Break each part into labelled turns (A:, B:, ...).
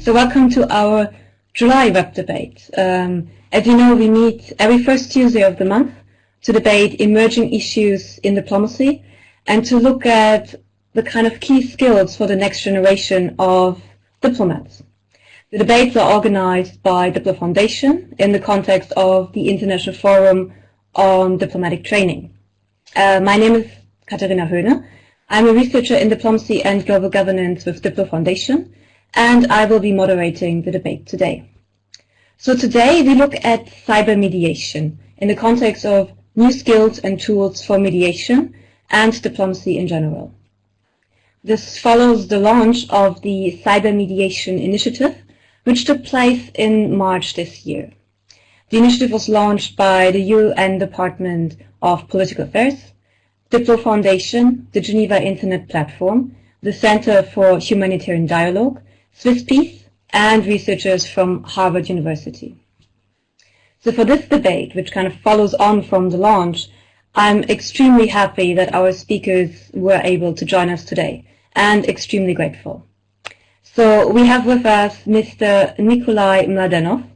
A: So welcome to our July web debate. As you know, we meet every first Tuesday of the month to debate emerging issues in diplomacy and to look at the kind of key skills for the next generation of diplomats. The debates are organized by DiploFoundation in the context of the International Forum on Diplomatic Training. My name is Katharina Höhne. I'm a researcher in diplomacy and global governance with DiploFoundation, and I will be moderating the debate today. So today we look at cybermediation in the context of new skills and tools for mediation and diplomacy in general. This follows the launch of the Cybermediation initiative, which took place in March this year. The initiative was launched by the UN Department of Political Affairs, DiploFoundation, the Geneva Internet Platform, the Center for Humanitarian Dialogue, Swisspeace, and researchers from Harvard University. So for this debate, which kind of follows on from the launch, I'm extremely happy that our speakers were able to join us today, and extremely grateful. So we have with us Mr. Nikolai Mladenov,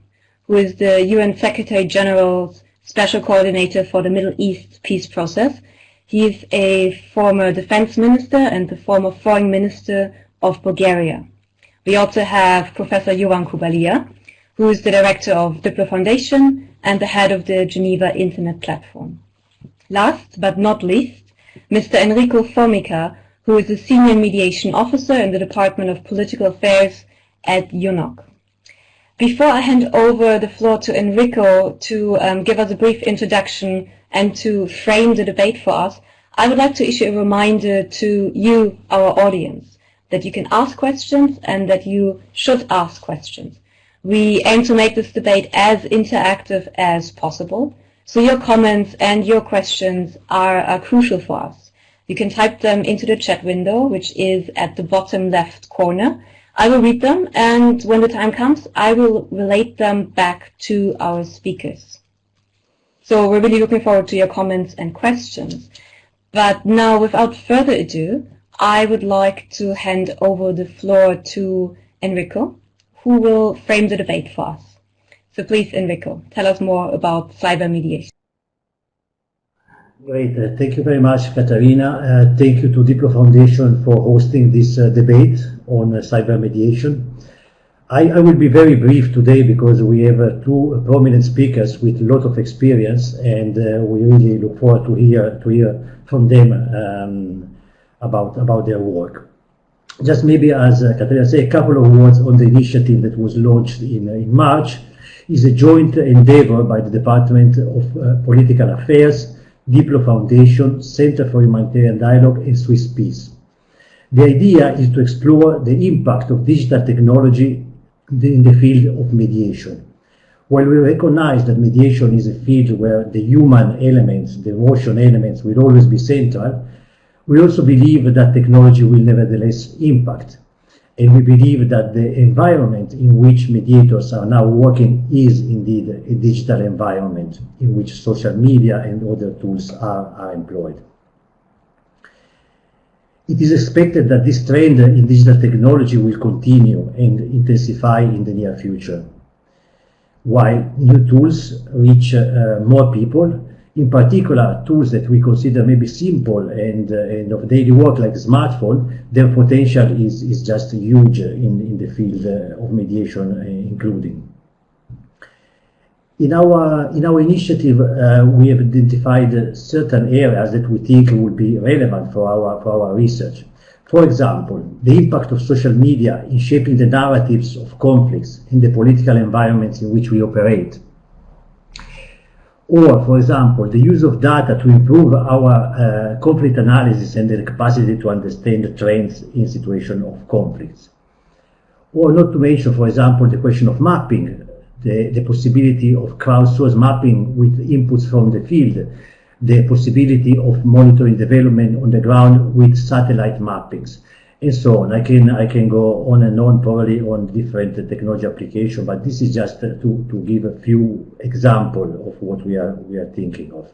A: who is the UN Secretary General's Special Coordinator for the Middle East Peace Process. He is a former defense minister and the former foreign minister of Bulgaria. We also have Professor Jovan Kubalia, who is the director of DiploFoundation and the head of the Geneva Internet Platform. Last but not least, Mr. Enrico Formica, who is a senior mediation officer in the Department of Political Affairs at UNOC. Before I hand over the floor to Enrico to give us a brief introduction and to frame the debate for us, I would like to issue a reminder to you, our audience, that you can ask questions and that you should ask questions. We aim to make this debate as interactive as possible, so your comments and your questions are crucial for us. You can type them into the chat window, which is at the bottom left corner. I will read them, and when the time comes, I will relate them back to our speakers. So we're really looking forward to your comments and questions. But now, without further ado, I would like to hand over the floor to Enrico, who will frame the debate for us. So please, Enrico, tell us more about cybermediation.
B: Great. Thank you very much, Katharina. Thank you to DiploFoundation for hosting this debate on cybermediation. I will be very brief today because we have two prominent speakers with a lot of experience, and we really look forward to hear from them about their work. Just maybe, as Katharina said, a couple of words on the initiative that was launched in March. Is a joint endeavor by the Department of Political Affairs, DiploFoundation, Center for Humanitarian Dialogue, and Swisspeace. The idea is to explore the impact of digital technology in the field of mediation. While we recognize that mediation is a field where the human elements, the emotion elements, will always be central, we also believe that technology will nevertheless impact. And we believe that the environment in which mediators are now working is indeed a digital environment in which social media and other tools are employed. It is expected that this trend in digital technology will continue and intensify in the near future. While new tools reach more people, in particular tools that we consider maybe simple and of daily work like a smartphone, their potential is just huge in the field of mediation including. In our initiative, we have identified certain areas that we think will be relevant for our research. For example, the impact of social media in shaping the narratives of conflicts in the political environments in which we operate. Or, for example, the use of data to improve our conflict analysis and the capacity to understand the trends in situations of conflicts. Or not to mention, for example, the question of mapping, the possibility of crowdsourced mapping with inputs from the field, the possibility of monitoring development on the ground with satellite mappings, and so on. I can go on and on probably on different technology applications, but this is just to give a few examples of what we are thinking of.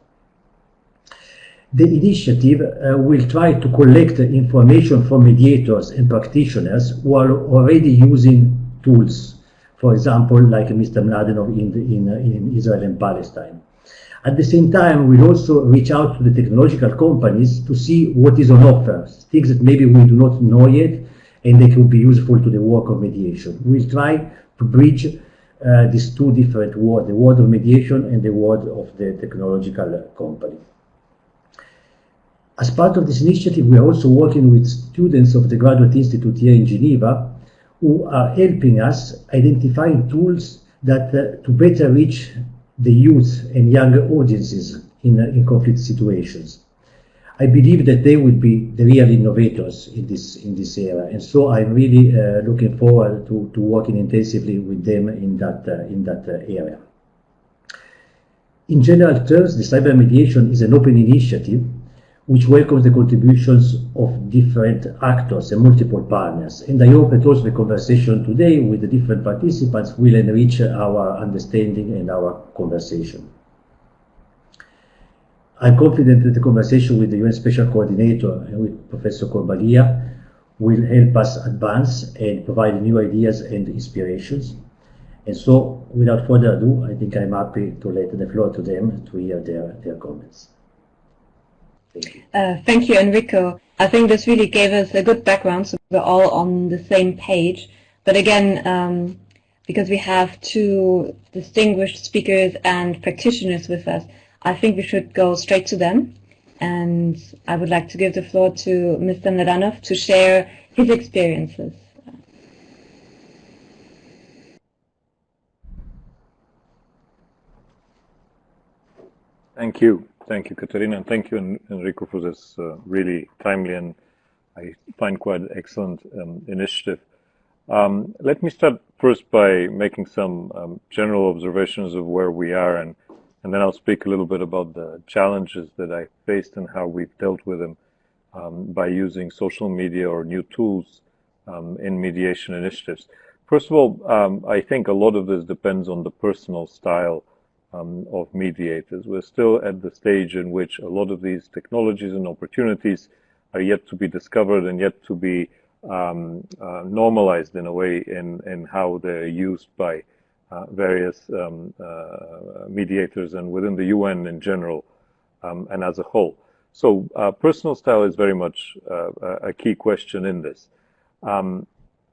B: The initiative will try to collect information from mediators and practitioners who are already using tools, for example, like Mr. Mladenov in Israel and Palestine. At the same time, we'll also reach out to the technological companies to see what is on offer, things that maybe we do not know yet, and they could be useful to the work of mediation. We'll try to bridge these two different worlds, the world of mediation and the world of the technological company. As part of this initiative, we are also working with students of the Graduate Institute here in Geneva, who are helping us identifying tools that to better reach the youth and younger audiences in conflict situations. I believe that they will be the real innovators in this area, and so I'm really looking forward to working intensively with them in that area. In general terms, the Cybermediation is an open initiative which welcomes the contributions of different actors and multiple partners. And I hope that also the conversation today with the different participants will enrich our understanding and our conversation. I'm confident that the conversation with the UN Special Coordinator and with Professor Corbalia will help us advance and provide new ideas and inspirations. And so, without further ado, I think I'm happy to let the floor to them to hear their comments. Thank you.
A: Thank you, Enrico. I think this really gave us a good background, so we're all on the same page. But again, because we have two distinguished speakers and practitioners with us, I think we should go straight to them. And I would like to give the floor to Mr. Mladenov to share his experiences.
C: Thank you. Thank you, Katerina, and thank you, Enrico, for this really timely and I find quite excellent initiative. Let me start first by making some general observations of where we are, and then I'll speak a little bit about the challenges that I faced and how we've dealt with them by using social media or new tools in mediation initiatives. First of all, I think a lot of this depends on the personal style of mediators. We're still at the stage in which a lot of these technologies and opportunities are yet to be discovered and yet to be normalized in a way in how they're used by various mediators and within the UN in general and as a whole. So personal style is very much a key question in this.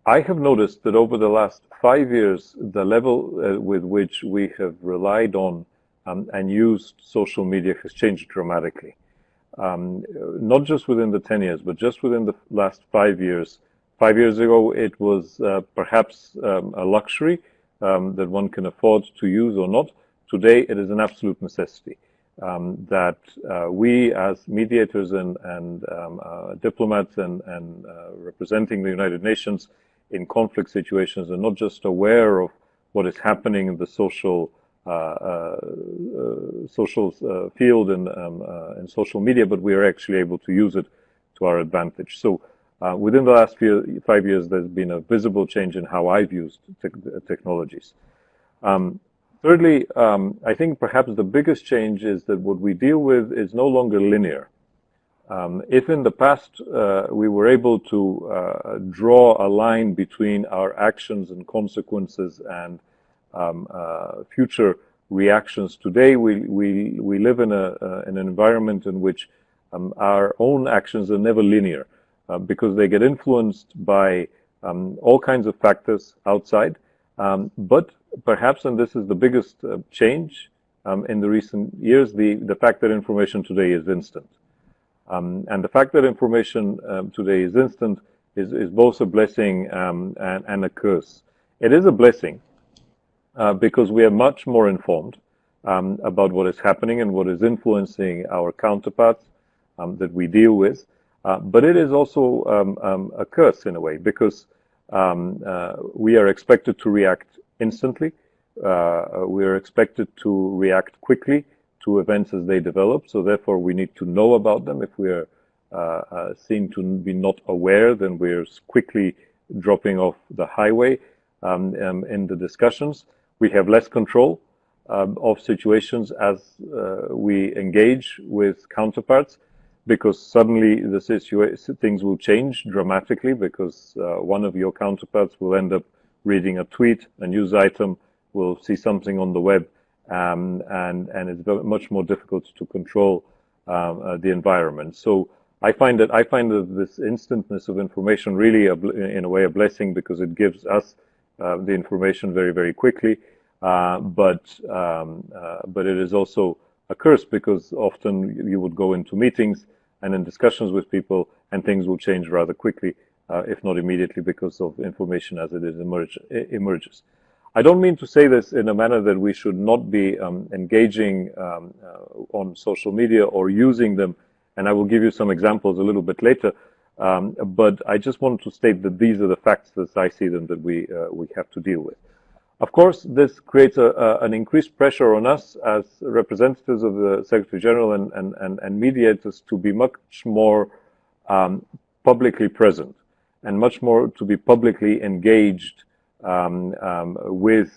C: I have noticed that over the last 5 years, the level with which we have relied on and used social media has changed dramatically. Not just within the 10 years, but just within the last 5 years. 5 years ago, it was perhaps a luxury that one can afford to use or not. Today, it is an absolute necessity that we as mediators and diplomats and representing the United Nations in conflict situations are not just aware of what is happening in the social field and social media, but we are actually able to use it to our advantage. So within the last 5 years, there's been a visible change in how I've used technologies. Thirdly, I think perhaps the biggest change is that what we deal with is no longer linear. If in the past we were able to draw a line between our actions and consequences and future reactions, today we live in an environment in which our own actions are never linear because they get influenced by all kinds of factors outside. But perhaps, and this is the biggest change in the recent years, the fact that information today is instant. And the fact that information today is instant is both a blessing and a curse. It is a blessing because we are much more informed about what is happening and what is influencing our counterparts that we deal with. But it is also a curse in a way because we are expected to react instantly. We are expected to react quickly to events as they develop, so therefore we need to know about them. If we are seen to be not aware, then we're quickly dropping off the highway in the discussions. We have less control of situations as we engage with counterparts, because suddenly things will change dramatically because one of your counterparts will end up reading a tweet, a news item, will see something on the web, and it's much more difficult to control the environment. So I find that this instantness of information really, in a way, a blessing, because it gives us the information very, very quickly. But it is also a curse, because often you would go into meetings and in discussions with people, and things will change rather quickly, if not immediately, because of information as it emerges. I don't mean to say this in a manner that we should not be engaging on social media or using them, and I will give you some examples a little bit later. But I just want to state that these are the facts as I see them, that we have to deal with. Of course, this creates an increased pressure on us as representatives of the Secretary General and mediators to be much more publicly present, and much more to be publicly engaged with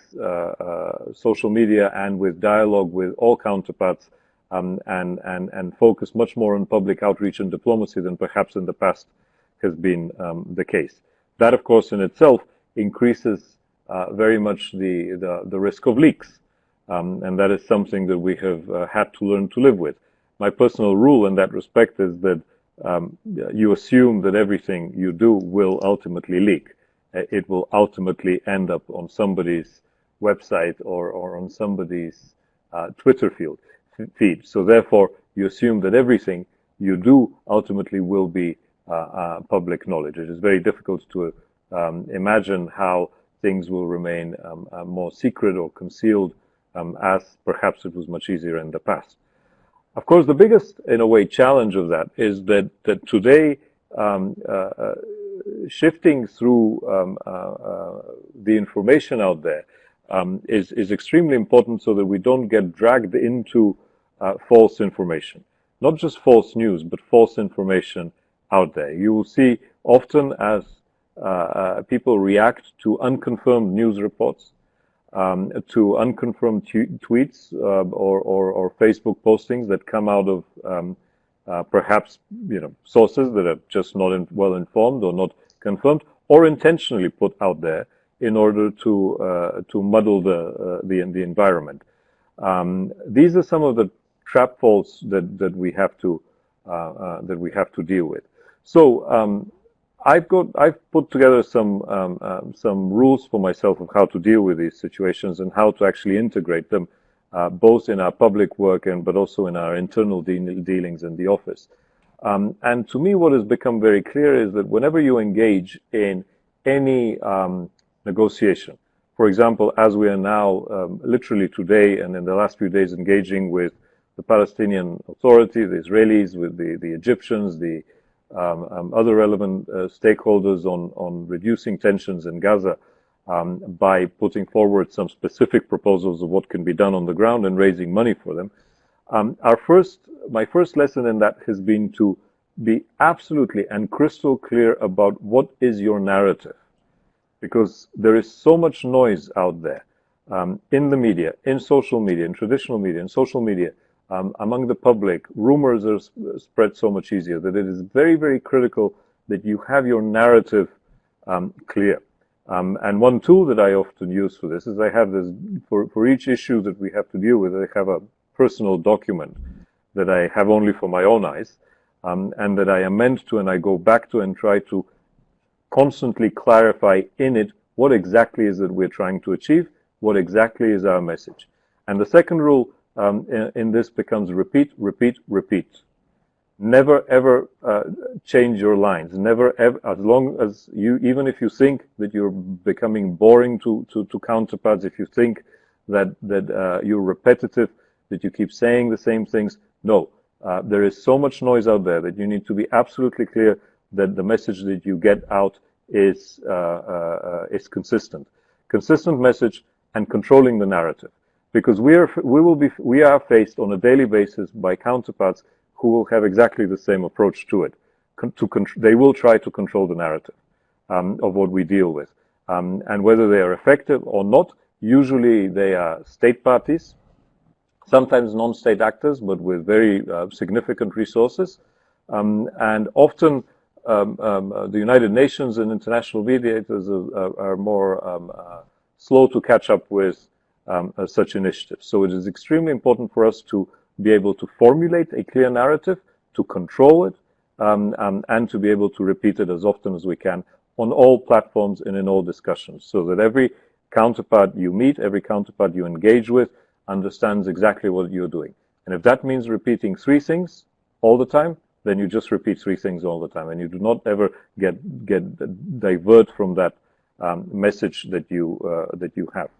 C: social media and with dialogue with all counterparts, and focus much more on public outreach and diplomacy than perhaps in the past has been the case. That, of course, in itself increases very much the risk of leaks, and that is something that we have had to learn to live with. My personal rule in that respect is that you assume that everything you do will ultimately leak. It will ultimately end up on somebody's website or on somebody's Twitter feed. So therefore, you assume that everything you do ultimately will be public knowledge. It is very difficult to imagine how things will remain more secret or concealed, as perhaps it was much easier in the past. Of course, the biggest, in a way, challenge of that is that today, shifting through the information out there is extremely important, so that we don't get dragged into false information. Not just false news, but false information out there. You will see often as people react to unconfirmed news reports, to unconfirmed tweets or Facebook postings that come out of perhaps sources that are just not well informed or not confirmed, or intentionally put out there in order to muddle the environment. These are some of the trap faults that we have to deal with. So I've put together some rules for myself of how to deal with these situations and how to actually integrate them, both in our public work but also in our internal dealings in the office. And to me, what has become very clear is that whenever you engage in any negotiation, for example, as we are now literally today and in the last few days engaging with the Palestinian Authority, the Israelis, with the Egyptians, the other relevant stakeholders on reducing tensions in Gaza, by putting forward some specific proposals of what can be done on the ground and raising money for them. My first lesson in that has been to be absolutely and crystal clear about what is your narrative, because there is so much noise out there in the media, in social media, in traditional media, in social media, among the public. Rumors are spread so much easier that it is very, very critical that you have your narrative clear. And one tool that I often use for this is I have this, for each issue that we have to deal with, I have a personal document that I have only for my own eyes, and that I amend to and I go back to and try to constantly clarify in it what exactly is it we're trying to achieve, what exactly is our message. And the second rule in this becomes repeat, repeat, repeat. Never ever change your lines. Never ever, as long as even if you think that you're becoming boring to counterparts, if you think that you're repetitive, that you keep saying the same things, no. There is so much noise out there that you need to be absolutely clear that the message that you get out is consistent. Consistent message and controlling the narrative. Because we are faced on a daily basis by counterparts who will have exactly the same approach to it. They will try to control the narrative of what we deal with. And whether they are effective or not, usually they are state parties, sometimes non-state actors, but with very significant resources. And often the United Nations and international mediators are more slow to catch up with such initiatives. So it is extremely important for us to be able to formulate a clear narrative, to control it, and to be able to repeat it as often as we can on all platforms and in all discussions, so that every counterpart you meet, every counterpart you engage with, understands exactly what you're doing. And if that means repeating 3 things all the time, then you just repeat 3 things all the time, and you do not ever divert from that message that you have.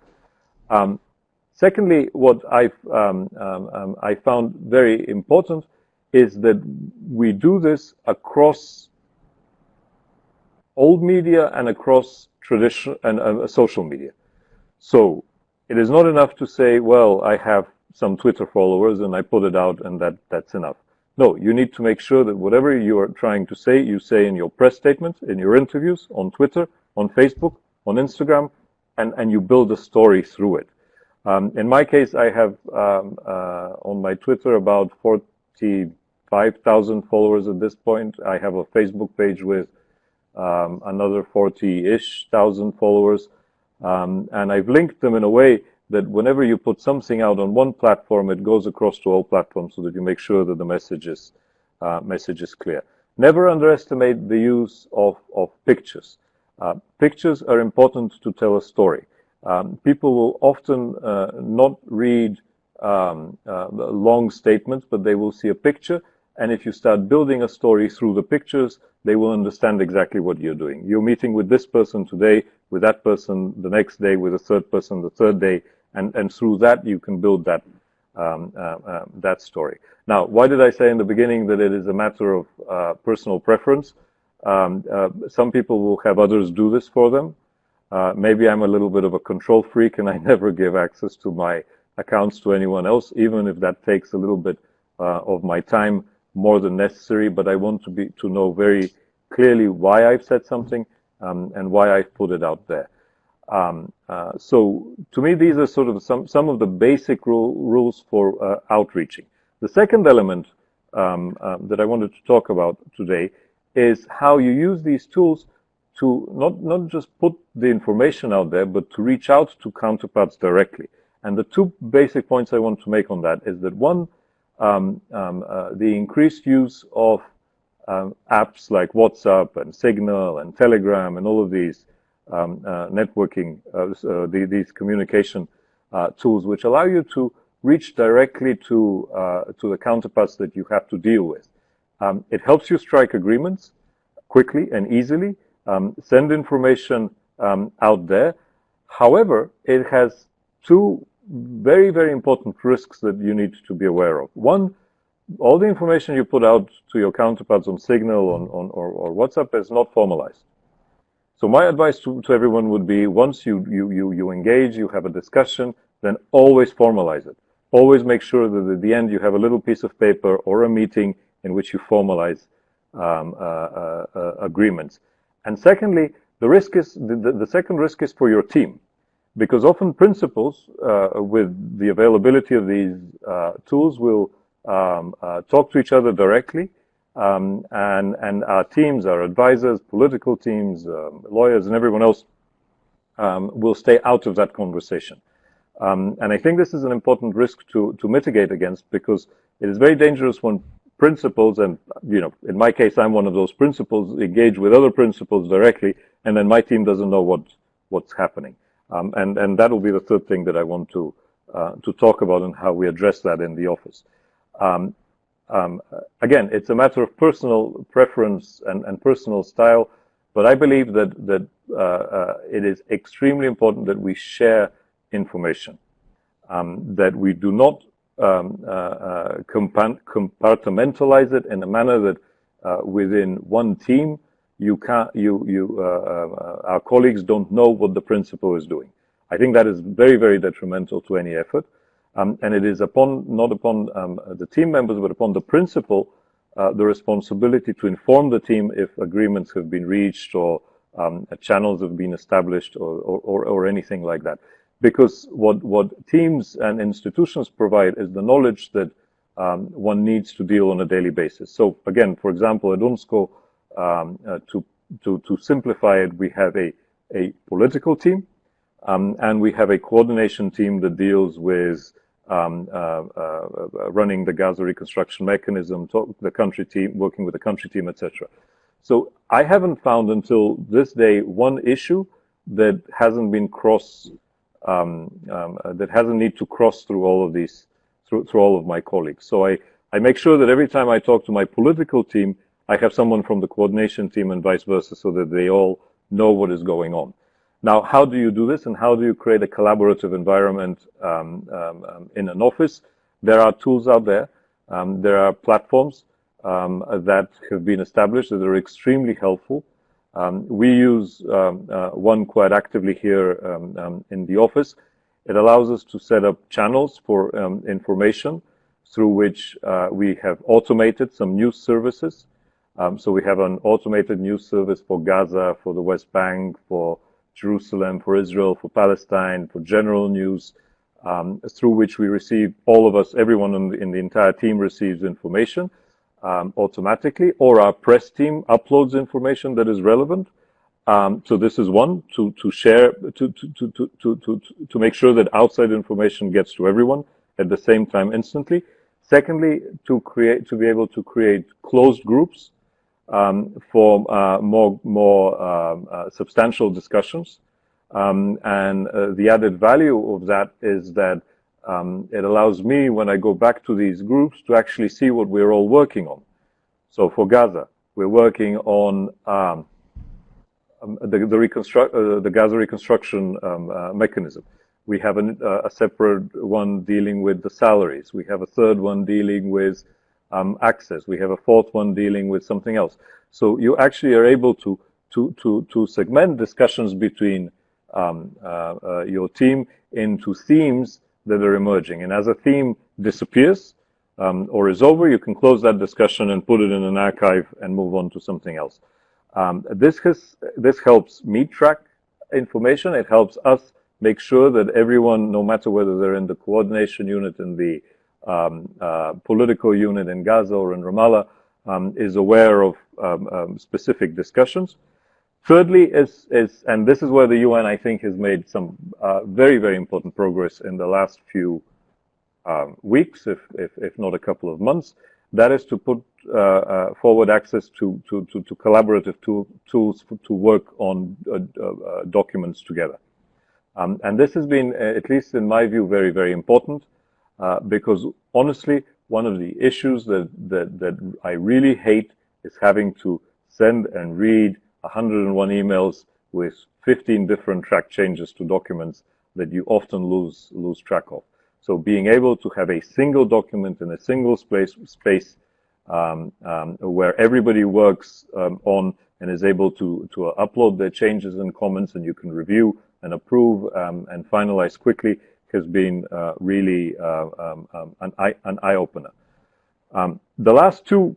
C: Secondly, what I found very important is that we do this across old media and across traditional and social media. So it is not enough to say, well, I have some Twitter followers and I put it out and that's enough. No, you need to make sure that whatever you are trying to say, you say in your press statements, in your interviews, on Twitter, on Facebook, on Instagram, and you build a story through it. In my case, I have on my Twitter about 45,000 followers at this point. I have a Facebook page with another 40-ish thousand followers. And I've linked them in a way that whenever you put something out on one platform, it goes across to all platforms so that you make sure that the message is clear. Never underestimate the use of pictures. Pictures are important to tell a story. People will often not read long statements, but they will see a picture. And if you start building a story through the pictures, they will understand exactly what you're doing. You're meeting with this person today, with that person the next day, with a third person the third day, and through that you can build that that story. Now, why did I say in the beginning that it is a matter of personal preference? Some people will have others do this for them. Maybe I'm a little bit of a control freak and I never give access to my accounts to anyone else, even if that takes a little bit of my time, more than necessary, but I want to know very clearly why I've said something and why I've put it out there. So to me, these are sort of some of the basic rules for outreaching. The second element that I wanted to talk about today is how you use these tools to not just put the information out there, but to reach out to counterparts directly. And the 2 basic points I want to make on that is that one, the increased use of apps like WhatsApp and Signal and Telegram and all of these networking, these communication tools, which allow you to reach directly to the counterparts that you have to deal with. It helps you strike agreements quickly and easily, send information out there. However, it has 2 very, very important risks that you need to be aware of. One, all the information you put out to your counterparts on Signal or WhatsApp is not formalized. So my advice to everyone would be, once you engage, you have a discussion, then always formalize it. Always make sure that at the end you have a little piece of paper or a meeting in which you formalize agreements. And secondly, the second risk is for your team. Because often principals, with the availability of these tools, will talk to each other directly, and our teams, our advisors, political teams, lawyers, and everyone else will stay out of that conversation. And I think this is an important risk to mitigate against, because it is very dangerous when principals, and in my case, I'm one of those principals, engage with other principals directly, and then my team doesn't know what's happening. And that will be the third thing that I want to talk about and how we address that in the office. Again, it's a matter of personal preference and personal style, but I believe that it is extremely important that we share information, that we do not compartmentalize it in a manner that within one team our colleagues don't know what the principal is doing. I think that is very, very detrimental to any effort. And it is not upon the team members, but upon the principal, the responsibility to inform the team if agreements have been reached or channels have been established or anything like that. Because what teams and institutions provide is the knowledge that one needs to deal on a daily basis. So again, for example, at UNSCO, to simplify it, we have a political team, and we have a coordination team that deals with running the Gaza reconstruction mechanism, the country team, working with the country team, etc. So I haven't found until this day one issue that hasn't been that hasn't need to cross through all of these, through all of my colleagues. So I make sure that every time I talk to my political team, I have someone from the coordination team and vice versa, so that they all know what is going on. Now, how do you do this, and how do you create a collaborative environment in an office? There are tools out there. There are platforms that have been established that are extremely helpful. We use one quite actively here in the office. It allows us to set up channels for information through which we have automated some news services. So we have an automated news service for Gaza, for the West Bank, for Jerusalem, for Israel, for Palestine, for general news, through which we receive, all of us, everyone in the entire team receives information automatically, or our press team uploads information that is relevant. So this is one, to share, to make sure that outside information gets to everyone at the same time instantly. Secondly, to be able to create closed groups for more substantial discussions. And the added value of that is that it allows me, when I go back to these groups, to actually see what we're all working on. So for Gaza, we're working on the Gaza reconstruction mechanism. We have a separate one dealing with the salaries. We have a third one dealing with access. We have a fourth one dealing with something else. So you actually are able to segment discussions between your team into themes that are emerging. And as a theme disappears or is over, you can close that discussion and put it in an archive and move on to something else. This helps me track information. It helps us make sure that everyone, no matter whether they're in the coordination unit, in the political unit in Gaza or in Ramallah, is aware of specific discussions. Thirdly, and this is where the UN, I think, has made some very, very important progress in the last few weeks, if not a couple of months. That is to put forward access to collaborative tools to work on documents together. And this has been, at least in my view, very, very important, because honestly, one of the issues that I really hate is having to send and read 101 emails with 15 different track changes to documents that you often lose track of. So being able to have a single document in a single space where everybody works on and is able to upload their changes and comments, and you can review and approve and finalize quickly, has been really an eye-opener. The last two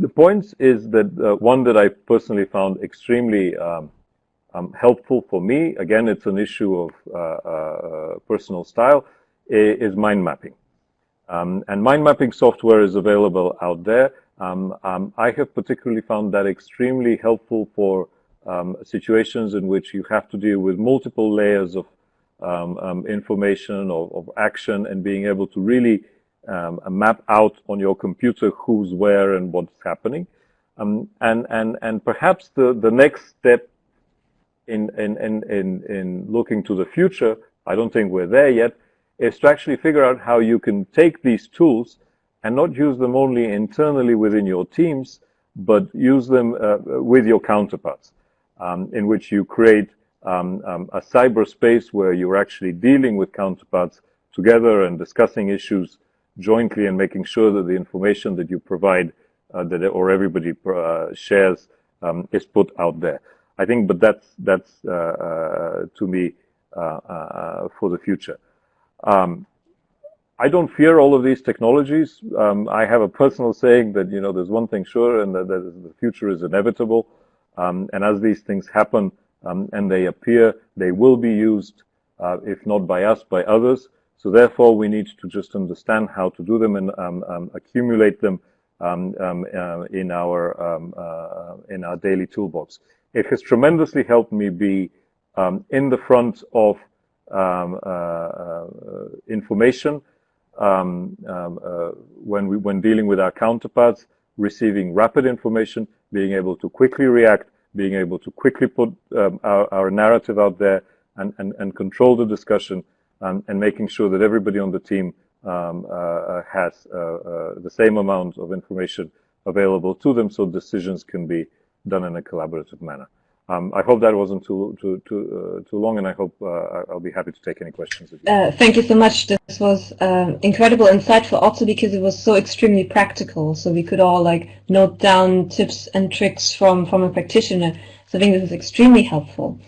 C: the points is that one that I personally found extremely helpful for me, again, it's an issue of personal style, is mind mapping. And mind mapping software is available out there. I have particularly found that extremely helpful for situations in which you have to deal with multiple layers of information, of action, and being able to really map out on your computer who's where and what's happening. And perhaps the next step in looking to the future, I don't think we're there yet, is to actually figure out how you can take these tools and not use them only internally within your teams, but use them with your counterparts, in which you create a cyberspace where you're actually dealing with counterparts together and discussing issues jointly and making sure that the information that you provide or everybody shares is put out there. I think, but that's to me for the future. I don't fear all of these technologies. I have a personal saying that, you know, there's one thing sure, and that the future is inevitable. And as these things happen and they appear, they will be used, if not by us, by others. So therefore, we need to just understand how to do them and accumulate them in our daily toolbox. It has tremendously helped me be in the front of information when dealing with our counterparts, receiving rapid information, being able to quickly react, being able to quickly put our narrative out there and control the discussion, and making sure that everybody on the team has the same amount of information available to them, so decisions can be done in a collaborative manner. I hope that wasn't too long, and I hope I'll be happy to take any questions.
A: Thank you so much. This was incredible, insightful, also because it was so extremely practical. So we could all like note down tips and tricks from a practitioner. So I think this is extremely helpful.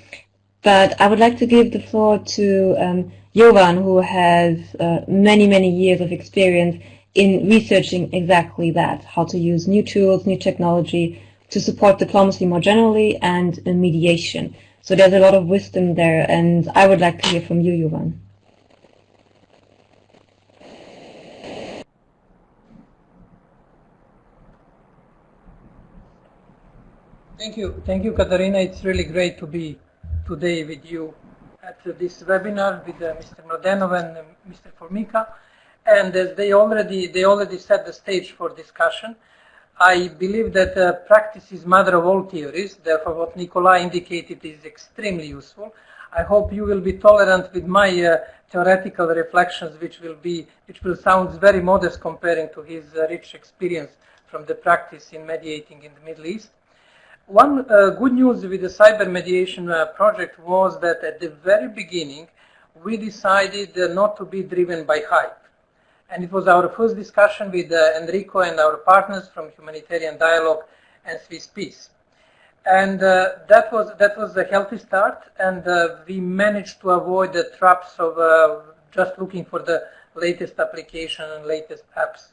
A: But I would like to give the floor to Jovan, who has many years of experience in researching exactly that, how to use new tools, new technology to support diplomacy more generally and mediation. So there's a lot of wisdom there, and I would like to hear from you, Jovan.
D: Thank you, Katarina. It's really great to be today with you at this webinar with Mr. Mladenov and Mr. Formica. And as they already set the stage for discussion, I believe that practice is mother of all theories. Therefore, what Nikolai indicated is extremely useful. I hope you will be tolerant with my theoretical reflections, which will sound very modest comparing to his rich experience from the practice in mediating in the Middle East. One good news with the Cybermediation project was that at the very beginning, we decided not to be driven by hype. And it was our first discussion with Enrico and our partners from Humanitarian Dialogue and Swisspeace. And that was a healthy start, and we managed to avoid the traps of just looking for the latest application and latest apps.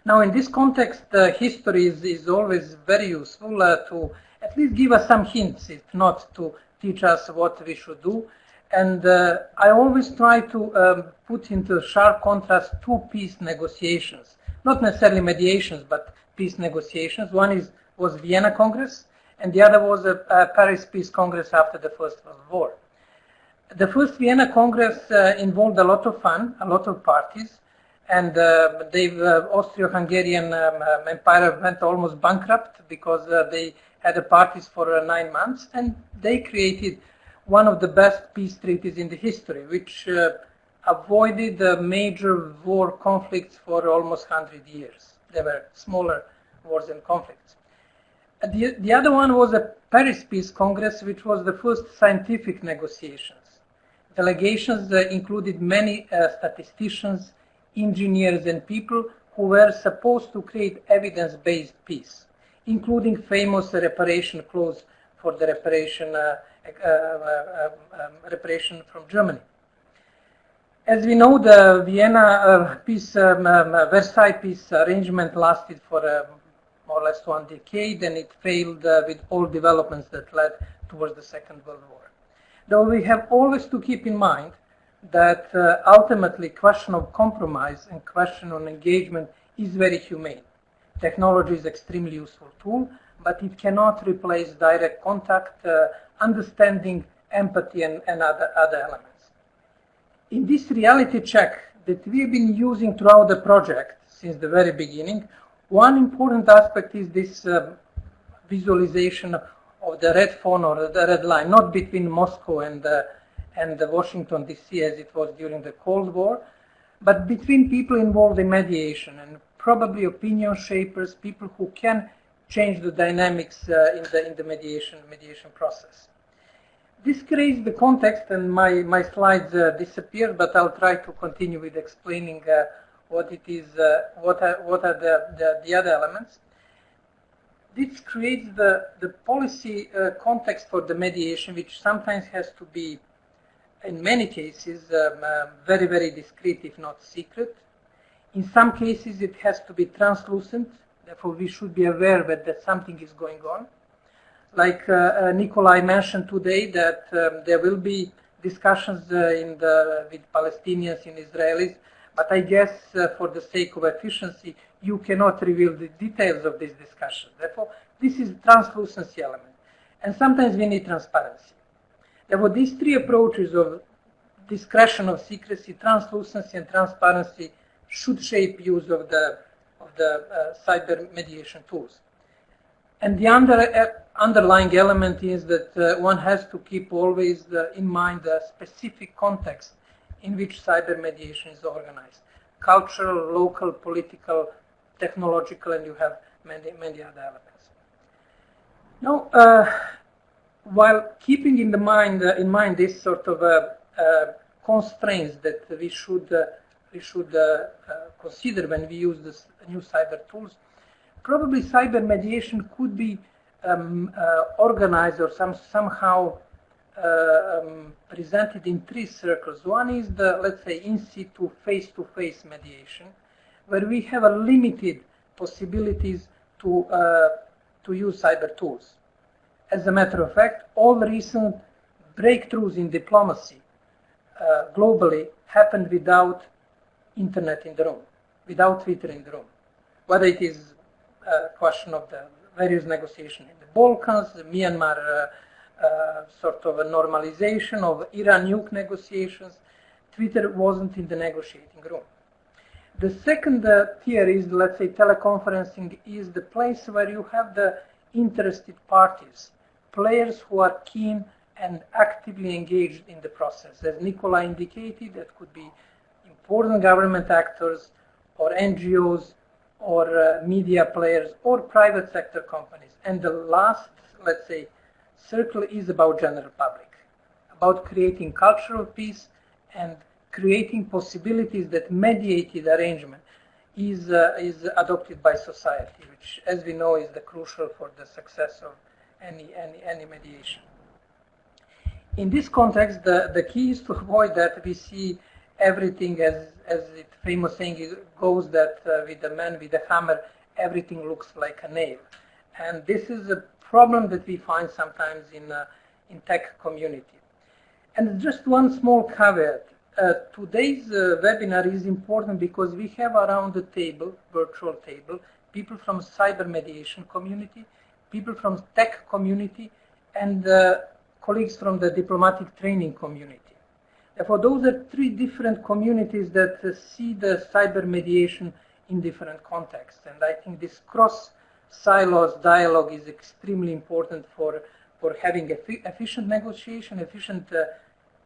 D: Now, in this context, history is always very useful to at least give us some hints, if not to teach us what we should do. And I always try to put into sharp contrast two peace negotiations, not necessarily mediations, but peace negotiations. One was Vienna Congress, and the other was a Paris Peace Congress after the First World War. The first Vienna Congress involved a lot of fun, a lot of parties, and the Austro-Hungarian Empire went almost bankrupt because they had the parties for 9 months, and they created one of the best peace treaties in the history, which avoided major war conflicts for almost 100 years. There were smaller wars and conflicts. The other one was a Paris Peace Congress, which was the first scientific negotiations. Delegations included many statisticians, engineers, and people who were supposed to create evidence-based peace, including famous reparation clause for the reparation from Germany. As we know, the Vienna Versailles peace arrangement lasted for more or less 1 decade, and it failed with all developments that led towards the Second World War. Though we have always to keep in mind that ultimately question of compromise and question on engagement is very humane. Technology is an extremely useful tool, but it cannot replace direct contact, understanding, empathy, and other elements. In this reality check that we've been using throughout the project since the very beginning, one important aspect is this visualization of the red phone or the red line, not between Moscow and Washington, D.C., as it was during the Cold War, but between people involved in mediation and probably opinion shapers, people who can change the dynamics in the mediation process. This creates the context, and my slides disappeared, but I'll try to continue with explaining what it is, what are the other elements. This creates the policy context for the mediation, which sometimes has to be, in many cases, very, very discreet, if not secret. In some cases, it has to be translucent. Therefore, we should be aware that something is going on. Like Nikolai mentioned today, that there will be discussions with Palestinians and Israelis, But I guess for the sake of efficiency, you cannot reveal the details of this discussion. Therefore, this is translucency element. And sometimes we need transparency. Therefore, these three approaches of discretion of secrecy, translucency, and transparency should shape use of the cyber mediation tools. And the underlying element is that one has to keep always in mind the specific context in which cyber mediation is organized. Cultural, local, political, technological, and you have many other elements. Now, while keeping in mind this sort of constraints that we should consider when we use this new cyber tools, probably cyber mediation could be organized or somehow presented in three circles. One is the, let's say, in situ, face-to-face mediation, where we have a limited possibilities to use cyber tools. As a matter of fact, all recent breakthroughs in diplomacy globally happened without internet in the room, without Twitter in the room. Whether it is a question of the various negotiations in the Balkans, the Myanmar sort of a normalization of Iran nuke negotiations, Twitter wasn't in the negotiating room. The second tier is, let's say, teleconferencing is the place where you have the interested parties, players who are keen and actively engaged in the process. As Nicola indicated, that could be important government actors or NGOs or media players or private sector companies. And the last, let's say, circle is about general public, about creating cultural peace and creating possibilities that mediated arrangement is adopted by society, which, as we know, is the crucial for the success of any mediation. In this context, the key is to avoid that we see everything as the famous saying goes, that with the man with the hammer, everything looks like a nail. And this is a problem that we find sometimes in tech community. And just one small caveat. Today's webinar is important because we have around the table, virtual table, people from cyber mediation community, people from tech community, and colleagues from the diplomatic training community. Therefore, those are three different communities that see the cyber mediation in different contexts. And I think this cross-silos dialogue is extremely important for having efficient negotiation, efficient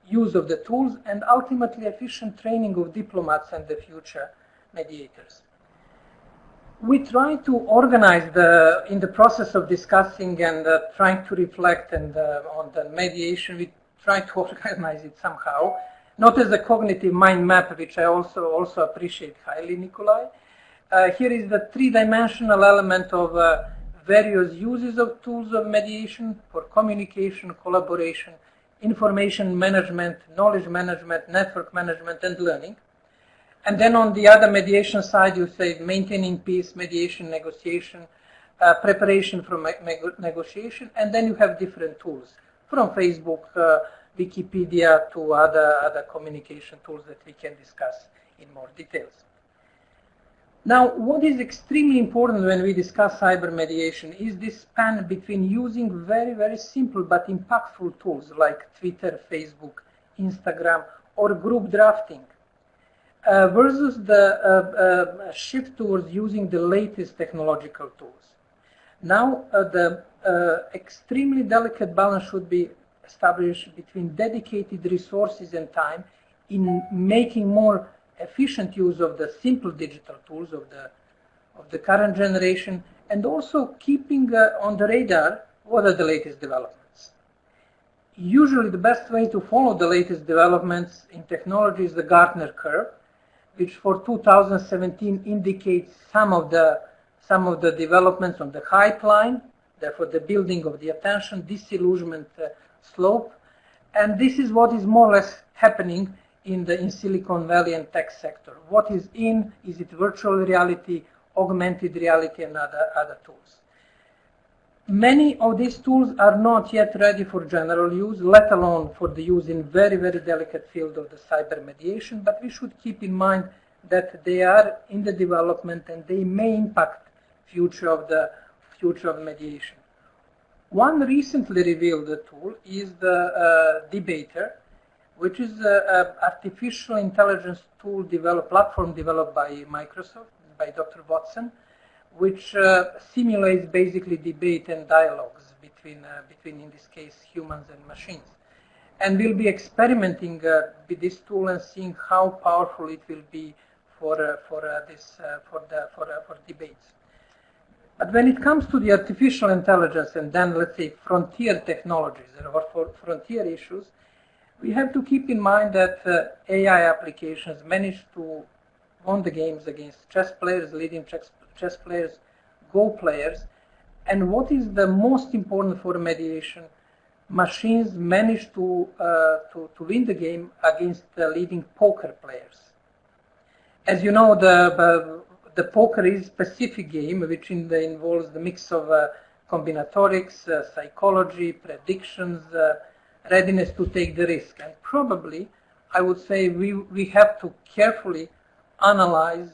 D: use of the tools, and ultimately efficient training of diplomats and the future mediators. We try to organize in the process of discussing and trying to reflect on the mediation, we try to organize it somehow, not as a cognitive mind map, which I also appreciate highly, Nikolai. Here is the three-dimensional element of various uses of tools of mediation for communication, collaboration, information management, knowledge management, network management, and learning. And then on the other mediation side, you say maintaining peace, mediation, negotiation, preparation for negotiation, and then you have different tools from Facebook, Wikipedia to other communication tools that we can discuss in more details. Now, what is extremely important when we discuss cyber mediation is this span between using very, very simple but impactful tools like Twitter, Facebook, Instagram, or group drafting, versus the shift towards using the latest technological tools. Now, the extremely delicate balance should be established between dedicated resources and time in making more efficient use of the simple digital tools of the current generation, and also keeping on the radar what are the latest developments. Usually the best way to follow the latest developments in technology is the Gartner curve, which for 2017 indicates some of the developments on the hype line, therefore the building of the attention, disillusionment slope, and this is what is more or less happening in Silicon Valley and tech sector. What is is it virtual reality, augmented reality, and other tools? Many of these tools are not yet ready for general use, let alone for the use in very, very delicate field of the cyber mediation, but we should keep in mind that they are in the development and they may impact future of mediation. One recently revealed tool is the Debater, which is an artificial intelligence tool platform developed by Microsoft, by Dr. Watson, which simulates basically debate and dialogues between, in this case, humans and machines. And we'll be experimenting with this tool and seeing how powerful it will be for debates. But when it comes to the artificial intelligence and then, let's say, frontier technologies or for frontier issues, we have to keep in mind that AI applications manage to win the games against chess players, leading chess players, Go players. And what is the most important for mediation? Machines manage to win the game against the leading poker players. As you know, the poker is a specific game which involves the mix of combinatorics, psychology, predictions, readiness to take the risk. And probably, I would say, we have to carefully analyze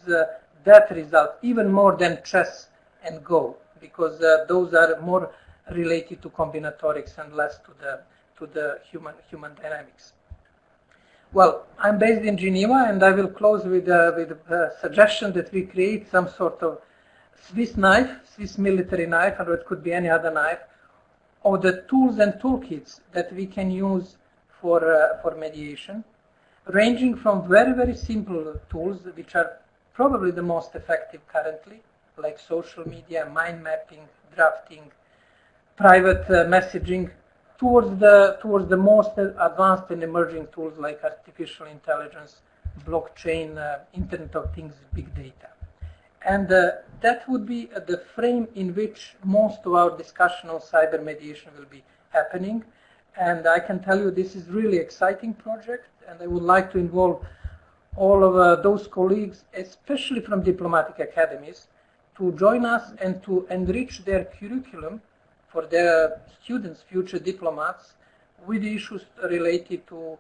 D: that result, even more than chess and Go, because those are more related to combinatorics and less to the human dynamics. Well, I'm based in Geneva, and I will close with a suggestion that we create some sort of Swiss knife, Swiss military knife, or it could be any other knife, or the tools and toolkits that we can use for mediation, ranging from very, very simple tools, which are probably the most effective currently, like social media, mind mapping, drafting, private messaging, towards the most advanced and emerging tools like artificial intelligence, blockchain, Internet of Things, big data. And that would be the frame in which most of our discussion on cyber mediation will be happening. And I can tell you this is really exciting project, and I would like to involve all of those colleagues, especially from diplomatic academies, to join us and to enrich their curriculum for their students, future diplomats, with issues related to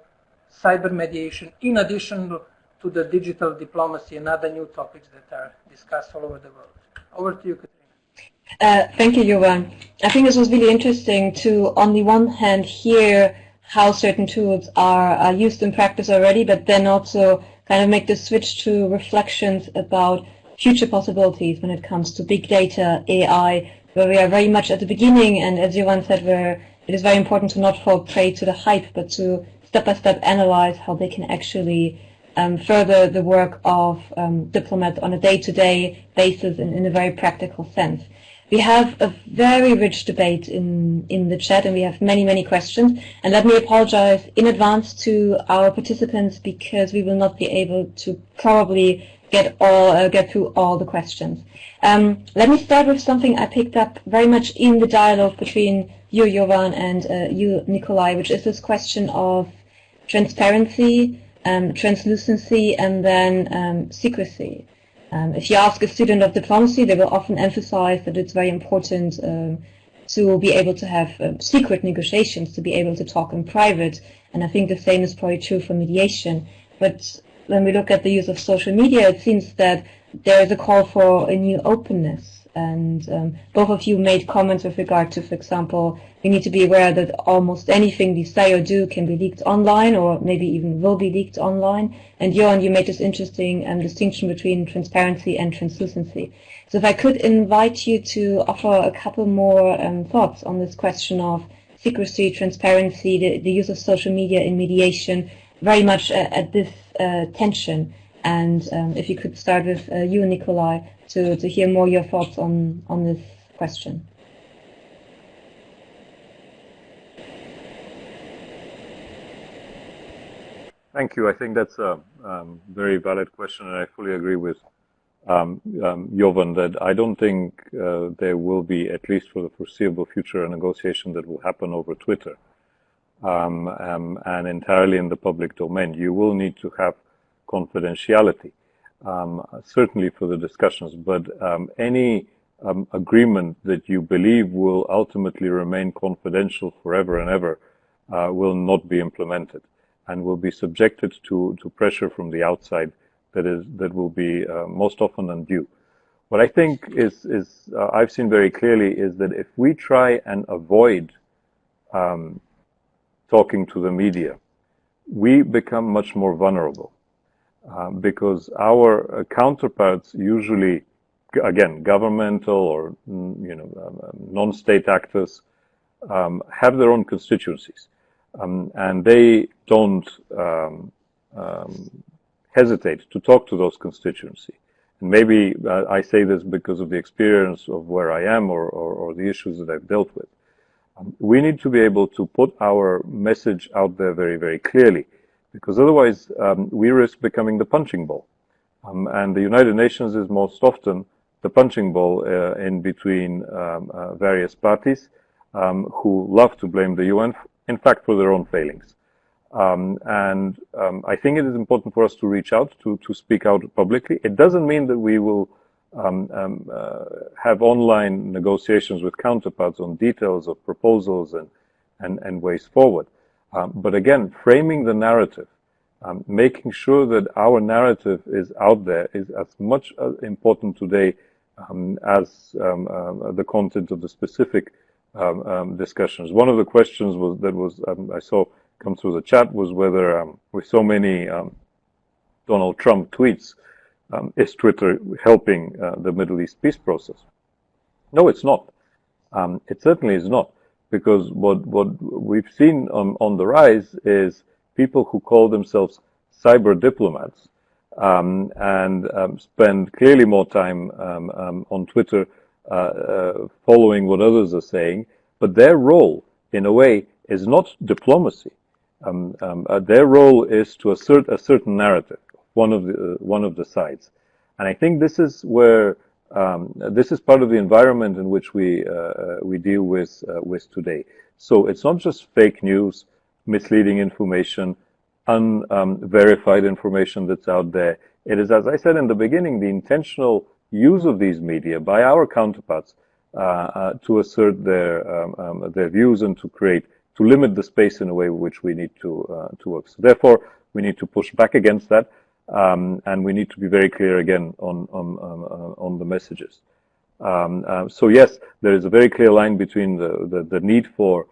D: cyber mediation, in addition to the digital diplomacy and other new topics that are discussed all over the world. Over to you, Katerina.
A: Thank you, Jovan. I think this was really interesting to, on the one hand, hear how certain tools are used in practice already, but then also kind of make the switch to reflections about future possibilities when it comes to big data, AI, where we are very much at the beginning, and as Jovan said, where it is very important to not fall prey to the hype, but to step-by-step analyze how they can actually further the work of diplomats on a day-to-day basis in a very practical sense. We have a very rich debate in the chat, and we have many, many questions. And let me apologize in advance to our participants because we will not be able to probably get through all the questions. Let me start with something I picked up very much in the dialogue between you, Jovan, and you, Nikolai, which is this question of transparency, translucency, and then secrecy. If you ask a student of diplomacy, they will often emphasize that it's very important to be able to have secret negotiations, to be able to talk in private, and I think the same is probably true for mediation. But when we look at the use of social media, it seems that there is a call for a new openness. And both of you made comments with regard to, for example, we need to be aware that almost anything we say or do can be leaked online, or maybe even will be leaked online. And Johan, you made this interesting distinction between transparency and translucency. So if I could invite you to offer a couple more thoughts on this question of secrecy, transparency, the use of social media in mediation, very much at this tension. And if you could start with you, Nikolai, to hear more your thoughts on this question.
C: Thank you. I think that's a very valid question, and I fully agree with Jovan that I don't think there will be, at least for the foreseeable future, a negotiation that will happen over Twitter and entirely in the public domain. You will need to have confidentiality, certainly for the discussions, but any agreement that you believe will ultimately remain confidential forever and ever will not be implemented and will be subjected to pressure from the outside that will be most often undue. What I think is I've seen very clearly is that if we try and avoid talking to the media, we become much more vulnerable because our counterparts, usually, again, governmental or non-state actors, have their own constituencies, and they don't hesitate to talk to those constituencies. And maybe I say this because of the experience of where I am or the issues that I've dealt with. We need to be able to put our message out there very, very clearly, because otherwise we risk becoming the punching ball. And the United Nations is most often the punching ball in between various parties who love to blame the UN, in fact, for their own failings. I think it is important for us to reach out, to speak out publicly. It doesn't mean that we will have online negotiations with counterparts on details of proposals and ways forward. But again, framing the narrative, making sure that our narrative is out there is as much important today as the content of the specific discussions. One of the questions I saw come through the chat was whether with so many Donald Trump tweets, is Twitter helping the Middle East peace process? No, it's not. It certainly is not, because what we've seen on the rise is people who call themselves cyber diplomats and spend clearly more time on Twitter following what others are saying, but their role, in a way, is not diplomacy. Their role is to assert a certain narrative, one of the sides, and I think this is where this is part of the environment in which we deal with today. So it's not just fake news, misleading information, unverified information that's out there. It is, as I said in the beginning, the intentional use of these media by our counterparts to assert their views and to limit the space in a way which we need to work. So therefore, we need to push back against that, and we need to be very clear again on the messages. So yes, there is a very clear line between the need for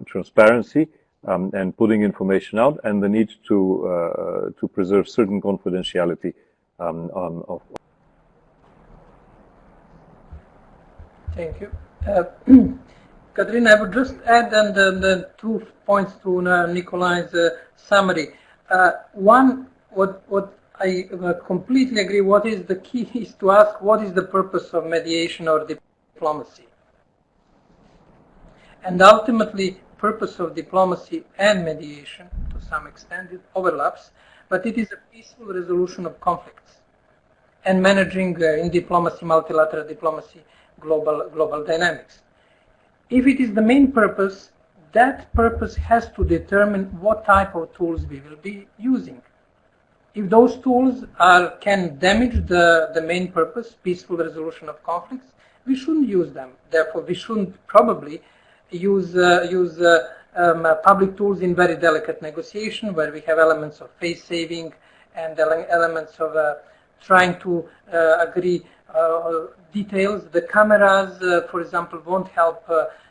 C: transparency and putting information out, and the need to preserve certain confidentiality of.
D: Thank you. Catherine, I would just add the 2 points to Nikolai's summary. One, what I completely agree, what is the key is to ask what is the purpose of mediation or diplomacy. And ultimately, purpose of diplomacy and mediation, to some extent, it overlaps, but it is a peaceful resolution of conflicts and managing in diplomacy, multilateral diplomacy, global dynamics. If it is the main purpose, that purpose has to determine what type of tools we will be using. If those tools can damage the main purpose, peaceful resolution of conflicts, we shouldn't use them. Therefore, we shouldn't probably use public tools in very delicate negotiation, where we have elements of face saving and elements of trying to agree details. The cameras, for example, won't help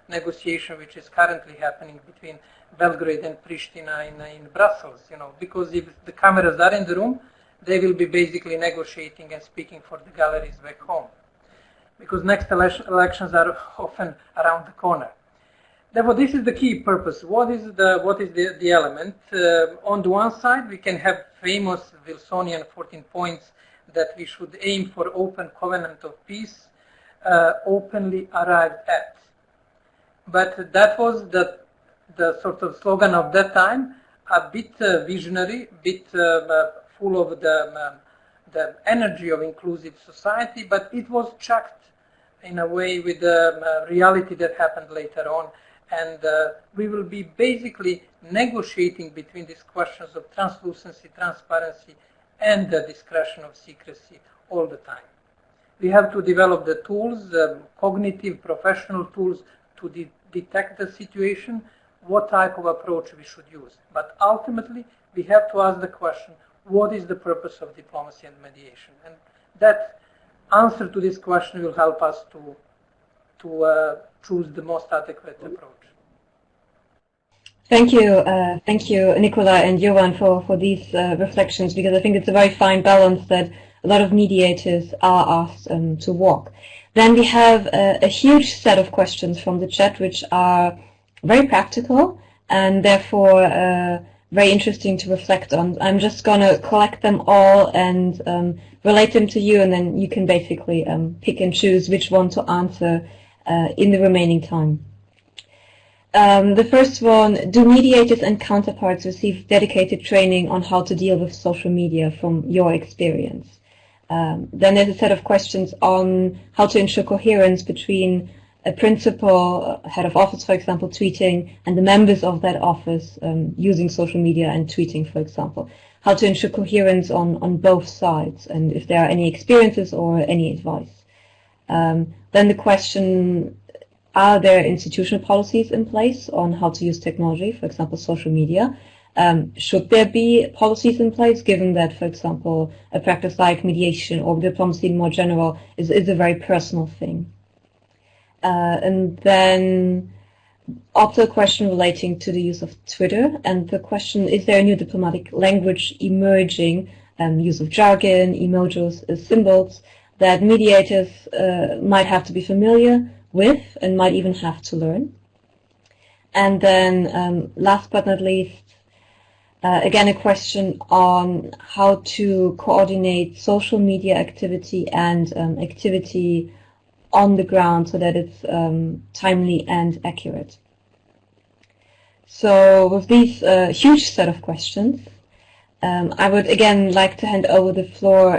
D: negotiation which is currently happening between Belgrade and Pristina in Brussels, because if the cameras are in the room, they will be basically negotiating and speaking for the galleries back home, because next elections are often around the corner. Therefore, this is the key purpose. What is the element? On the one side, we can have famous Wilsonian 14 points that we should aim for open covenant of peace, openly arrived at. But that was the sort of slogan of that time, a bit visionary, bit full of the energy of inclusive society, but it was chucked in a way with the reality that happened later on. And we will be basically negotiating between these questions of translucency, transparency, and the discretion of secrecy all the time. We have to develop the tools, cognitive, professional tools to detect the situation, what type of approach we should use. But ultimately, we have to ask the question, what is the purpose of diplomacy and mediation? And that answer to this question will help us to choose the most adequate approach.
A: Thank you, Nicola and Jovan, for these reflections, because I think it's a very fine balance that a lot of mediators are asked to walk. Then we have a huge set of questions from the chat, which are very practical and therefore very interesting to reflect on. I'm just going to collect them all and relate them to you, and then you can basically pick and choose which one to answer in the remaining time. The first one: do mediators and counterparts receive dedicated training on how to deal with social media from your experience? Then there's a set of questions on how to ensure coherence between a principal, head of office, for example, tweeting, and the members of that office using social media and tweeting, for example. How to ensure coherence on both sides, and if there are any experiences or any advice. Then the question: are there institutional policies in place on how to use technology, for example, social media? Should there be policies in place, given that, for example, a practice like mediation or diplomacy more general is a very personal thing? And then also a question relating to the use of Twitter, and the question: is there a new diplomatic language emerging, use of jargon, emojis, symbols, that mediators might have to be familiar with and might even have to learn? And then last but not least, again a question on how to coordinate social media activity and activity on the ground so that it's timely and accurate. So with these huge set of questions, I would again like to hand over the floor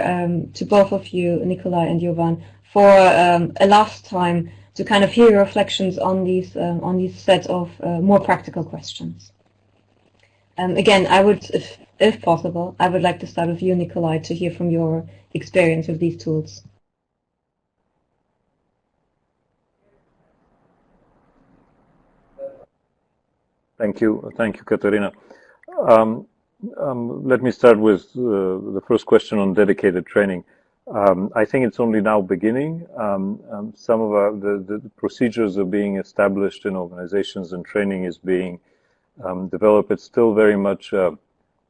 A: to both of you, Nicola and Jovan, for a last time to kind of hear your reflections on these set of more practical questions. Again, I would, if possible, I would like to start with you, Nikolai, to hear from your experience with these tools.
C: Thank you, Katerina. Let me start with the first question on dedicated training. I think it's only now beginning. Some of the procedures are being established in organizations, and training is being developed. It's still very much a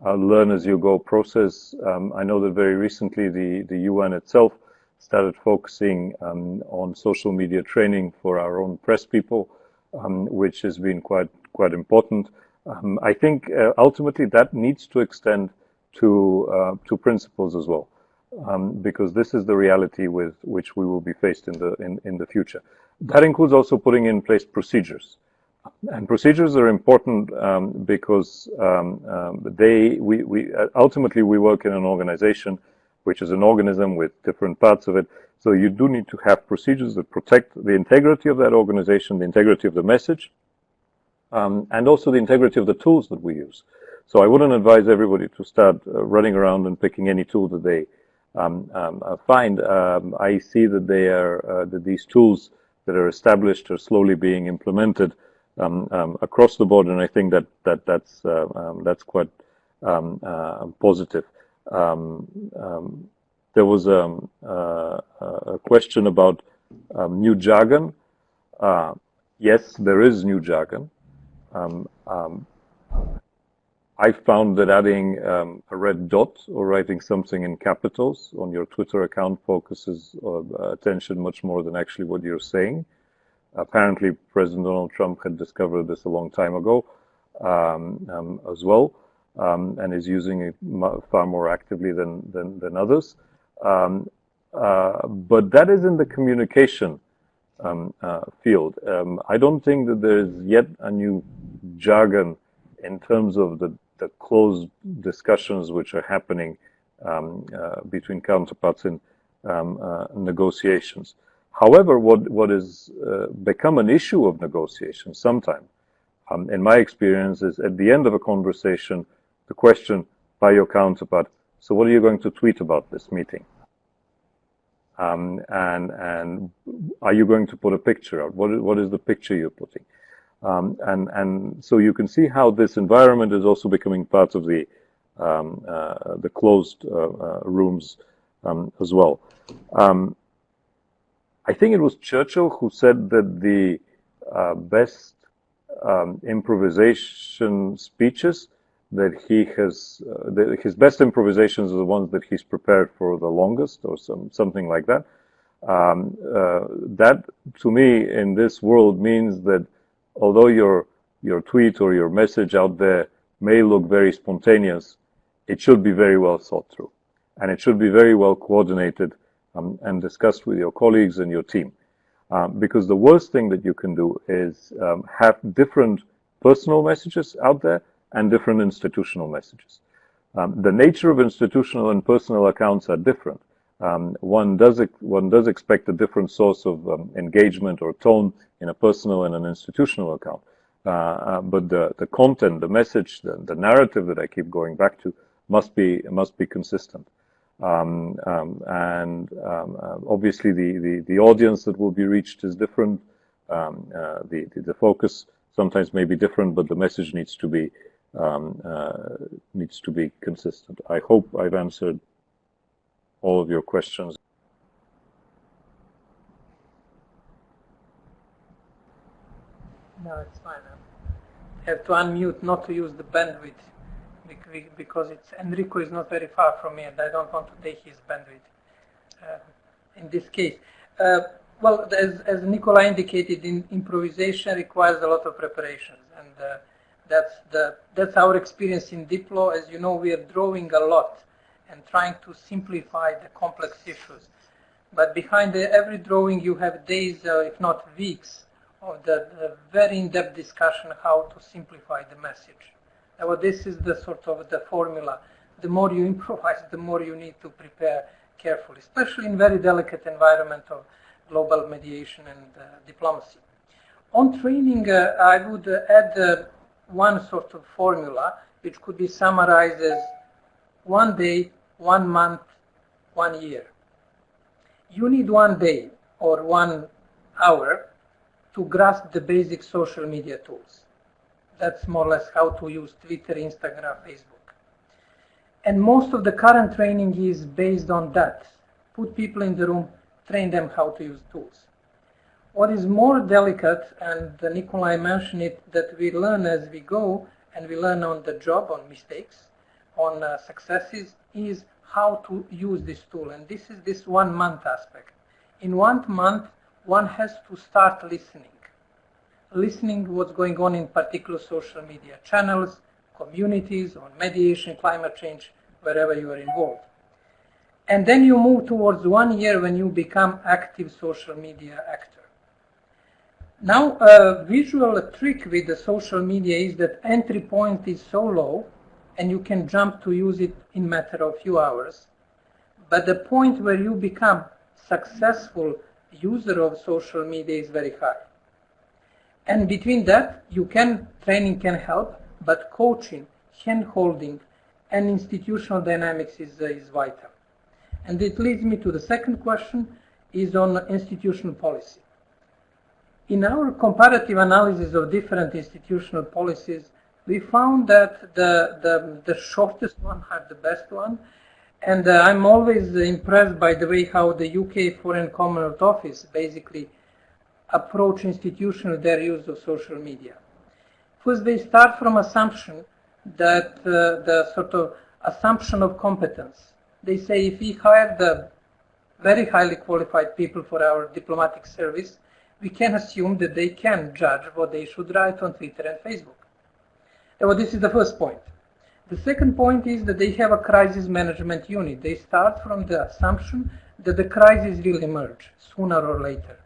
C: learn-as-you-go process. I know that very recently the UN itself started focusing on social media training for our own press people, which has been quite important. I think ultimately that needs to extend to principals as well, because this is the reality with which we will be faced in the future. That includes also putting in place procedures, and procedures are important because ultimately we work in an organization which is an organism with different parts of it. So you do need to have procedures that protect the integrity of that organization, the integrity of the message, and also the integrity of the tools that we use. So I wouldn't advise everybody to start running around and picking any tool that they find. I see that that these tools that are established are slowly being implemented across the board, and I think that's quite positive. There was a question about new jargon. Yes, there is new jargon. I found that adding a red dot or writing something in capitals on your Twitter account focuses attention much more than actually what you're saying. Apparently, President Donald Trump had discovered this a long time ago as well, and is using it far more actively than others. But that is in the communication field. I don't think that there is yet a new jargon in terms of the closed discussions which are happening between counterparts in negotiations. However, what has become an issue of negotiations sometimes, in my experience, is at the end of a conversation, the question by your counterpart: so what are you going to tweet about this meeting? And are you going to put a picture out? What is the picture you're putting? And so you can see how this environment is also becoming part of the the closed rooms as well. I think it was Churchill who said that the best improvisation speeches that he has, his best improvisations are the ones that he's prepared for the longest, or something like that. That, to me, in this world means that although your tweet or your message out there may look very spontaneous, it should be very well thought through, and it should be very well coordinated and discussed with your colleagues and your team. Because the worst thing that you can do is have different personal messages out there and different institutional messages. The nature of institutional and personal accounts are different. One does expect a different source of engagement or tone in a personal and an institutional account. But the content, the message, the narrative that I keep going back to must be consistent. Obviously the audience that will be reached is different. The focus sometimes may be different, but the message needs to be consistent. I hope I've answered all of your questions.
D: No, it's fine. I have to unmute, not to use the bandwidth, because Enrico is not very far from me, and I don't want to take his bandwidth in this case. Well, as Nicola indicated, improvisation requires a lot of preparations, and that's our experience in Diplo. As you know, we are drawing a lot and trying to simplify the complex issues. But behind every drawing, you have days, if not weeks, of the very in-depth discussion how to simplify the message. Now, this is the sort of the formula. The more you improvise, the more you need to prepare carefully, especially in very delicate environment of global mediation and diplomacy. On training, I would add one sort of formula, which could be summarized as 1 day, 1 month, 1 year. You need 1 day or 1 hour to grasp the basic social media tools. That's more or less how to use Twitter, Instagram, Facebook. And most of the current training is based on that. Put people in the room, train them how to use tools. What is more delicate, and Nikolai mentioned it, that we learn as we go, and we learn on the job, on mistakes, on successes, is how to use this tool. And this is this 1 month aspect. In 1 month, one has to start listening what's going on in particular social media channels, communities, on mediation, climate change, wherever you are involved. And then you move towards 1 year when you become active social media actor. Now, a visual trick with the social media is that entry point is so low, and you can jump to use it in a matter of few hours. But the point where you become successful user of social media is very high. And between that, training can help, but coaching, hand-holding, and institutional dynamics is vital. And it leads me to the second question, is on institutional policy. In our comparative analysis of different institutional policies, we found that the shortest one had the best one. And I'm always impressed by the way how the UK Foreign Commonwealth Office basically approach institutions their use of social media. First, they start from assumption that the sort of assumption of competence. They say if we hire the very highly qualified people for our diplomatic service, we can assume that they can judge what they should write on Twitter and Facebook. Well, this is the first point. The second point is that they have a crisis management unit. They start from the assumption that the crisis will emerge sooner or later.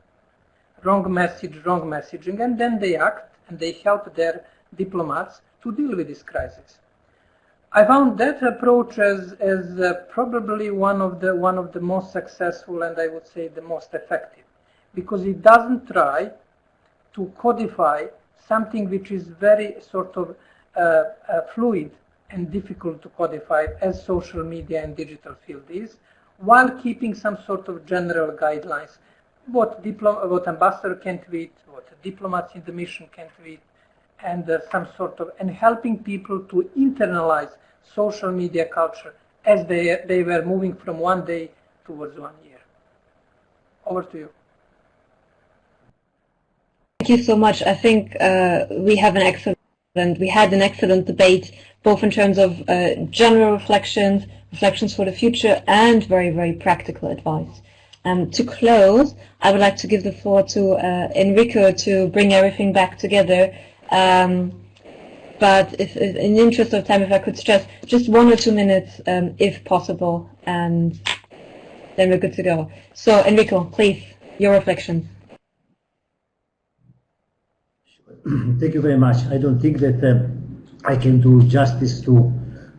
D: Wrong message, wrong messaging, and then they act and they help their diplomats to deal with this crisis. I found that approach as probably one of the most successful, and I would say the most effective, because it doesn't try to codify something which is very sort of fluid and difficult to codify as social media and digital field is, while keeping some sort of general guidelines, what ambassador can tweet, what diplomats in the mission can tweet, and and helping people to internalize social media culture as they were moving from one day towards 1 year. Over to you.
A: Thank you so much. I think we had an excellent debate, both in terms of general reflections for the future, and very, very practical advice. To close, I would like to give the floor to Enrico to bring everything back together. But in the interest of time, if I could stress just 1 or 2 minutes, if possible, and then we're good to go. So, Enrico, please, your reflections.
B: Thank you very much. I don't think that I can do justice to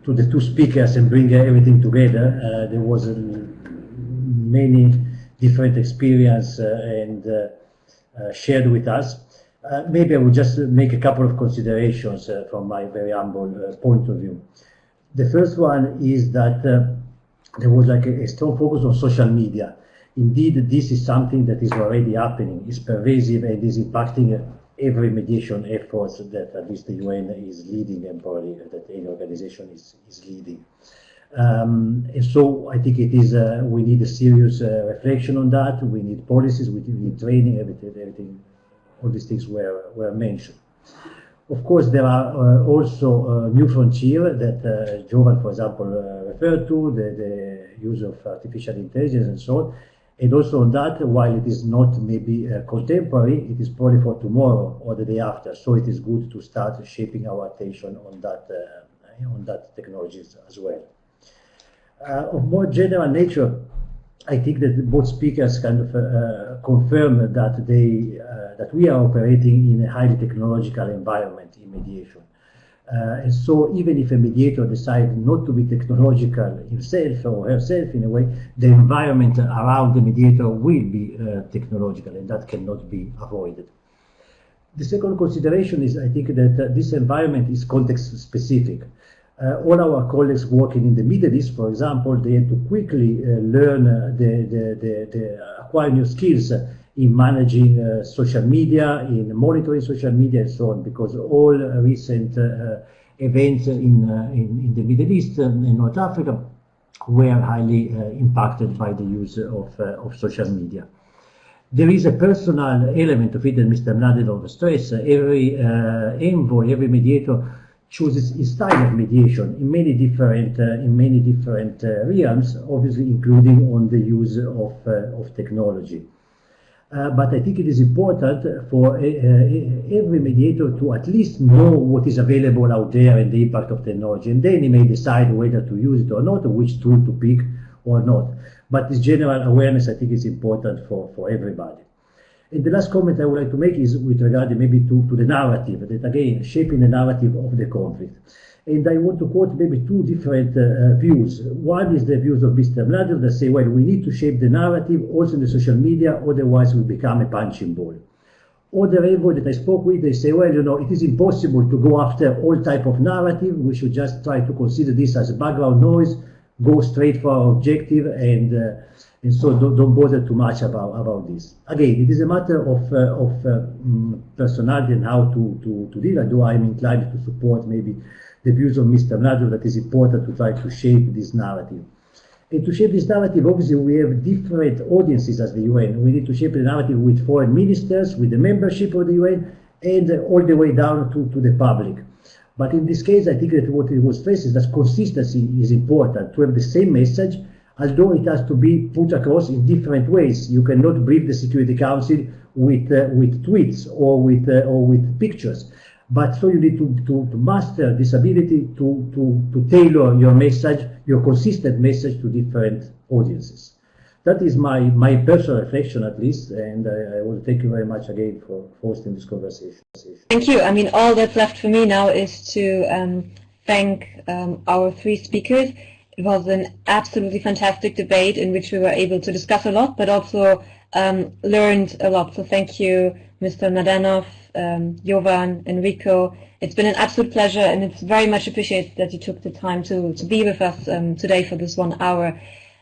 B: the two speakers and bring everything together. There was many different experience and shared with us. Maybe I would just make a couple of considerations from my very humble point of view. The first one is that there was like a strong focus on social media. Indeed, this is something that is already happening, is pervasive, and is impacting every mediation effort that at least the UN is leading, and probably that any organization is leading. And so I think it is we need a serious reflection on that. We need policies, we need training, everything. All these things were mentioned. Of course, there are also new frontier that Jovan, for example, referred to, the use of artificial intelligence and so on. And also on that, while it is not maybe contemporary, it is probably for tomorrow or the day after. So it is good to start shaping our attention on that technologies as well. Of more general nature, I think that both speakers kind of confirm that that we are operating in a highly technological environment in mediation. And so even if a mediator decides not to be technological himself or herself in a way, the environment around the mediator will be technological, and that cannot be avoided. The second consideration is, I think, that this environment is context specific. All our colleagues working in the Middle East, for example, they had to quickly learn acquire new skills in managing social media, in monitoring social media, and so on, because all recent events in the Middle East and North Africa were highly impacted by the use of social media. There is a personal element of it that Mr. Mladenov stressed. Every envoy, every mediator chooses his style of mediation in many different realms, obviously including on the use of technology. But I think it is important for every mediator to at least know what is available out there and the impact of technology, and then he may decide whether to use it or not, or which tool to pick or not. But this general awareness, I think, is important for everybody. And the last comment I would like to make is with regard maybe to the narrative, that again, shaping the narrative of the conflict. And I want to quote maybe two different views. One is the views of Mr. Mladenov that say, well, we need to shape the narrative also in the social media, otherwise we become a punching ball. Other envoy that I spoke with, they say, well, you know, it is impossible to go after all type of narrative. We should just try to consider this as background noise, go straight for our objective, and so don't bother too much about this. Again, it is a matter of personality and how to deal. Although I'm inclined to support maybe the views of Mr. Mladenov that is important to try to shape this narrative. And to shape this narrative, obviously, we have different audiences as the UN. We need to shape the narrative with foreign ministers, with the membership of the UN, and all the way down to the public. But in this case, I think that what it was stressed is that consistency is important, to have the same message, although it has to be put across in different ways. You cannot brief the Security Council with tweets or with pictures. But so you need to master this ability to tailor your message, your consistent message to different audiences. That is my personal reflection, at least, and I want to thank you very much again for hosting this conversation.
A: Thank you. I mean, all that's left for me now is to thank our three speakers. It was an absolutely fantastic debate in which we were able to discuss a lot, but also learned a lot. So thank you, Mr. Mladenov, Jovan, Enrico. It's been an absolute pleasure, and it's very much appreciated that you took the time to be with us today for this 1 hour.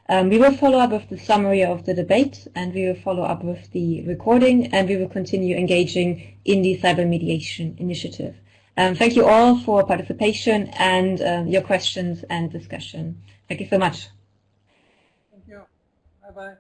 A: We will follow up with the summary of the debate, and we will follow up with the recording, and we will continue engaging in the Cybermediation initiative. Thank you all for participation and your questions and discussion. Thank you so much.
D: Thank you. Bye-bye.